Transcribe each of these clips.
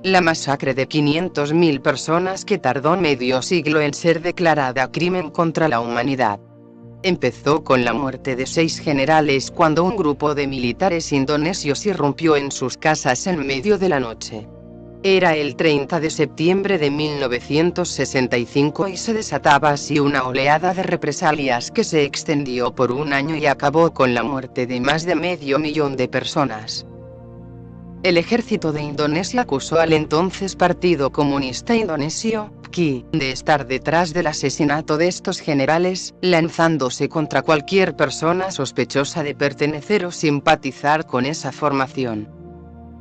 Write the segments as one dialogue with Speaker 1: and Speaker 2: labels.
Speaker 1: La masacre de 500.000 personas que tardó medio siglo en ser declarada crimen contra la humanidad. Empezó con la muerte de 6 generales cuando un grupo de militares indonesios irrumpió en sus casas en medio de la noche. Era el 30 de septiembre de 1965 y se desataba así una oleada de represalias que se extendió por un año y acabó con la muerte de más de 500.000 de personas. El ejército de Indonesia acusó al entonces Partido Comunista Indonesio, PKI, de estar detrás del asesinato de estos generales, lanzándose contra cualquier persona sospechosa de pertenecer o simpatizar con esa formación.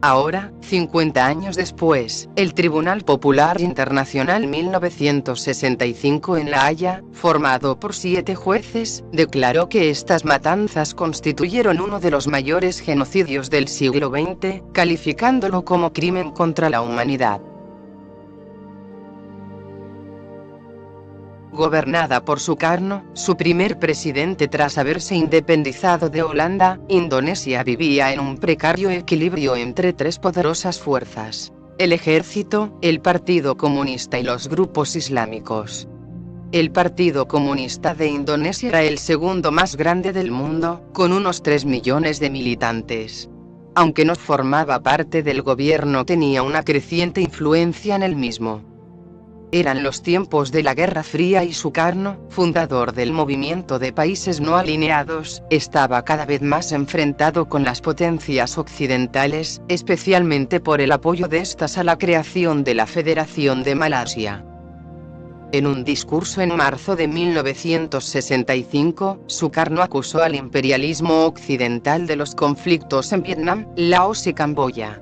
Speaker 1: Ahora, 50 años después, el Tribunal Popular Internacional 1965 en La Haya, formado por 7 jueces, declaró que estas matanzas constituyeron uno de los mayores genocidios del siglo XX, calificándolo como crimen contra la humanidad. Gobernada por Sukarno, su primer presidente tras haberse independizado de Holanda, Indonesia vivía en un precario equilibrio entre 3 poderosas fuerzas: el ejército, el Partido Comunista y los grupos islámicos. El Partido Comunista de Indonesia era el segundo más grande del mundo, con unos 3 millones de militantes. Aunque no formaba parte del gobierno, tenía una creciente influencia en el mismo. Eran los tiempos de la Guerra Fría y Sukarno, fundador del movimiento de países no alineados, estaba cada vez más enfrentado con las potencias occidentales, especialmente por el apoyo de estas a la creación de la Federación de Malasia. En un discurso en marzo de 1965, Sukarno acusó al imperialismo occidental de los conflictos en Vietnam, Laos y Camboya.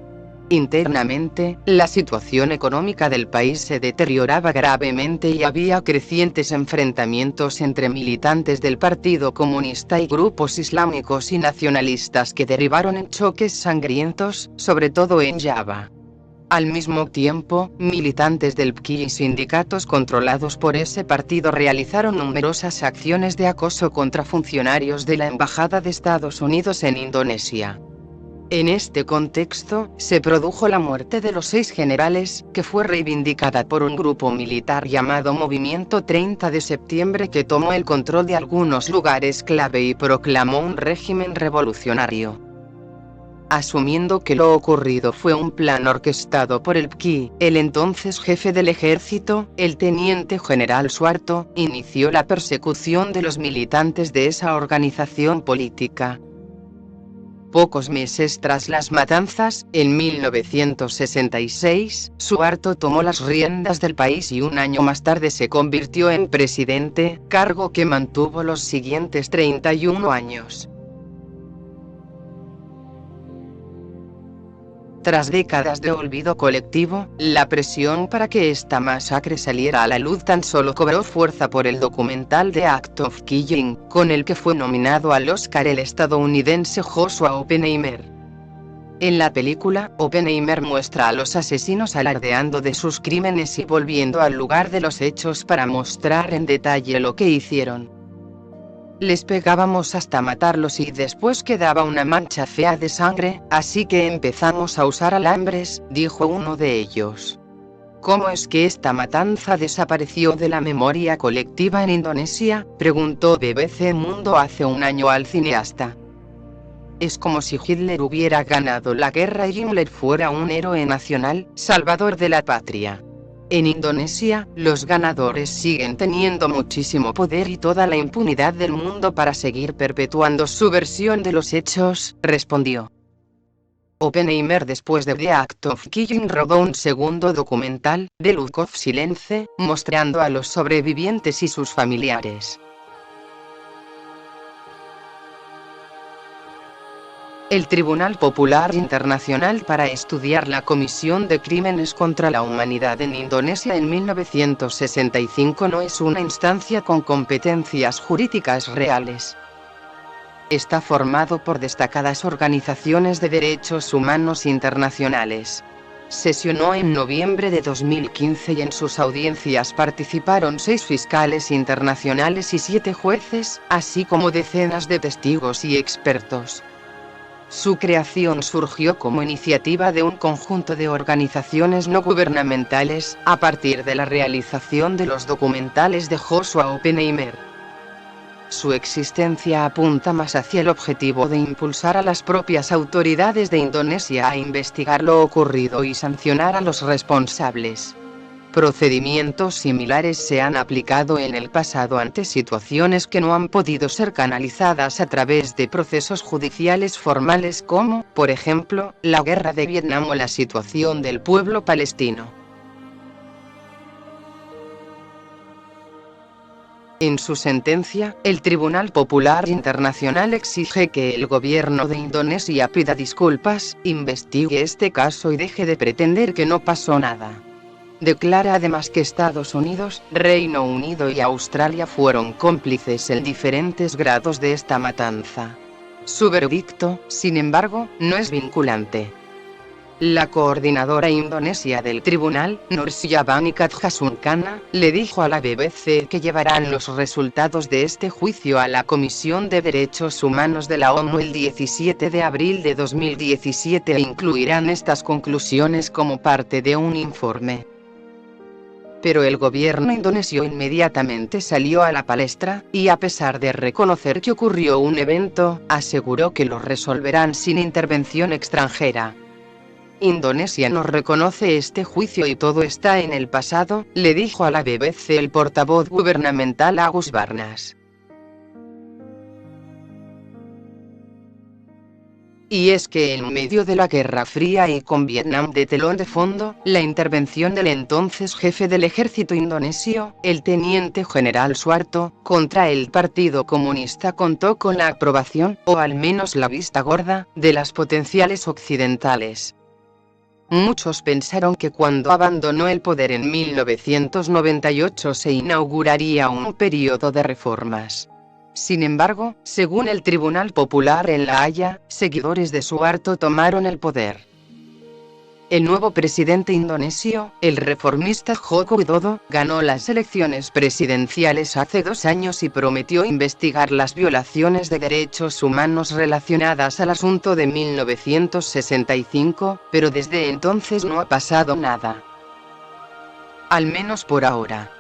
Speaker 1: Internamente, la situación económica del país se deterioraba gravemente y había crecientes enfrentamientos entre militantes del Partido Comunista y grupos islámicos y nacionalistas que derivaron en choques sangrientos, sobre todo en Java. Al mismo tiempo, militantes del PKI y sindicatos controlados por ese partido realizaron numerosas acciones de acoso contra funcionarios de la Embajada de Estados Unidos en Indonesia. En este contexto, se produjo la muerte de los 6 generales, que fue reivindicada por un grupo militar llamado Movimiento 30 de Septiembre, que tomó el control de algunos lugares clave y proclamó un régimen revolucionario. Asumiendo que lo ocurrido fue un plan orquestado por el PKI, el entonces jefe del ejército, el teniente general Suharto, inició la persecución de los militantes de esa organización política. Pocos meses tras las matanzas, en 1966, Suharto tomó las riendas del país y un año más tarde se convirtió en presidente, cargo que mantuvo los siguientes 31 años. Tras décadas de olvido colectivo, la presión para que esta masacre saliera a la luz tan solo cobró fuerza por el documental The Act of Killing, con el que fue nominado al Oscar el estadounidense Joshua Oppenheimer. En la película, Oppenheimer muestra a los asesinos alardeando de sus crímenes y volviendo al lugar de los hechos para mostrar en detalle lo que hicieron. Les pegábamos hasta matarlos y después quedaba una mancha fea de sangre, así que empezamos a usar alambres, dijo uno de ellos. ¿Cómo es que esta matanza desapareció de la memoria colectiva en Indonesia?, preguntó BBC Mundo hace un año al cineasta. Es como si Hitler hubiera ganado la guerra y Himmler fuera un héroe nacional, salvador de la patria. En Indonesia, los ganadores siguen teniendo muchísimo poder y toda la impunidad del mundo para seguir perpetuando su versión de los hechos, respondió. Oppenheimer, después de The Act of Killing, rodó un segundo documental, The Look of Silence, mostrando a los sobrevivientes y sus familiares. El Tribunal Popular Internacional para estudiar la Comisión de Crímenes contra la Humanidad en Indonesia en 1965 no es una instancia con competencias jurídicas reales. Está formado por destacadas organizaciones de derechos humanos internacionales. Sesionó en noviembre de 2015 y en sus audiencias participaron 6 fiscales internacionales y 7 jueces, así como decenas de testigos y expertos. Su creación surgió como iniciativa de un conjunto de organizaciones no gubernamentales, a partir de la realización de los documentales de Joshua Oppenheimer. Su existencia apunta más hacia el objetivo de impulsar a las propias autoridades de Indonesia a investigar lo ocurrido y sancionar a los responsables. Procedimientos similares se han aplicado en el pasado ante situaciones que no han podido ser canalizadas a través de procesos judiciales formales como, por ejemplo, la guerra de Vietnam o la situación del pueblo palestino. En su sentencia, el Tribunal Popular Internacional exige que el gobierno de Indonesia pida disculpas, investigue este caso y deje de pretender que no pasó nada. Declara además que Estados Unidos, Reino Unido y Australia fueron cómplices en diferentes grados de esta matanza. Su veredicto, sin embargo, no es vinculante. La coordinadora indonesia del tribunal, Nursyabani Kadhasunkana, le dijo a la BBC que llevarán los resultados de este juicio a la Comisión de Derechos Humanos de la ONU el 17 de abril de 2017 e incluirán estas conclusiones como parte de un informe. Pero el gobierno indonesio inmediatamente salió a la palestra, y a pesar de reconocer que ocurrió un evento, aseguró que lo resolverán sin intervención extranjera. Indonesia no reconoce este juicio y todo está en el pasado, le dijo a la BBC el portavoz gubernamental Agus Barnas. Y es que en medio de la Guerra Fría y con Vietnam de telón de fondo, la intervención del entonces jefe del ejército indonesio, el teniente general Suharto, contra el Partido Comunista contó con la aprobación, o al menos la vista gorda, de las potenciales occidentales. Muchos pensaron que cuando abandonó el poder en 1998 se inauguraría un periodo de reformas. Sin embargo, según el Tribunal Popular en La Haya, seguidores de Suharto tomaron el poder. El nuevo presidente indonesio, el reformista Joko Widodo, ganó las elecciones presidenciales hace 2 años y prometió investigar las violaciones de derechos humanos relacionadas al asunto de 1965, pero desde entonces no ha pasado nada. Al menos por ahora.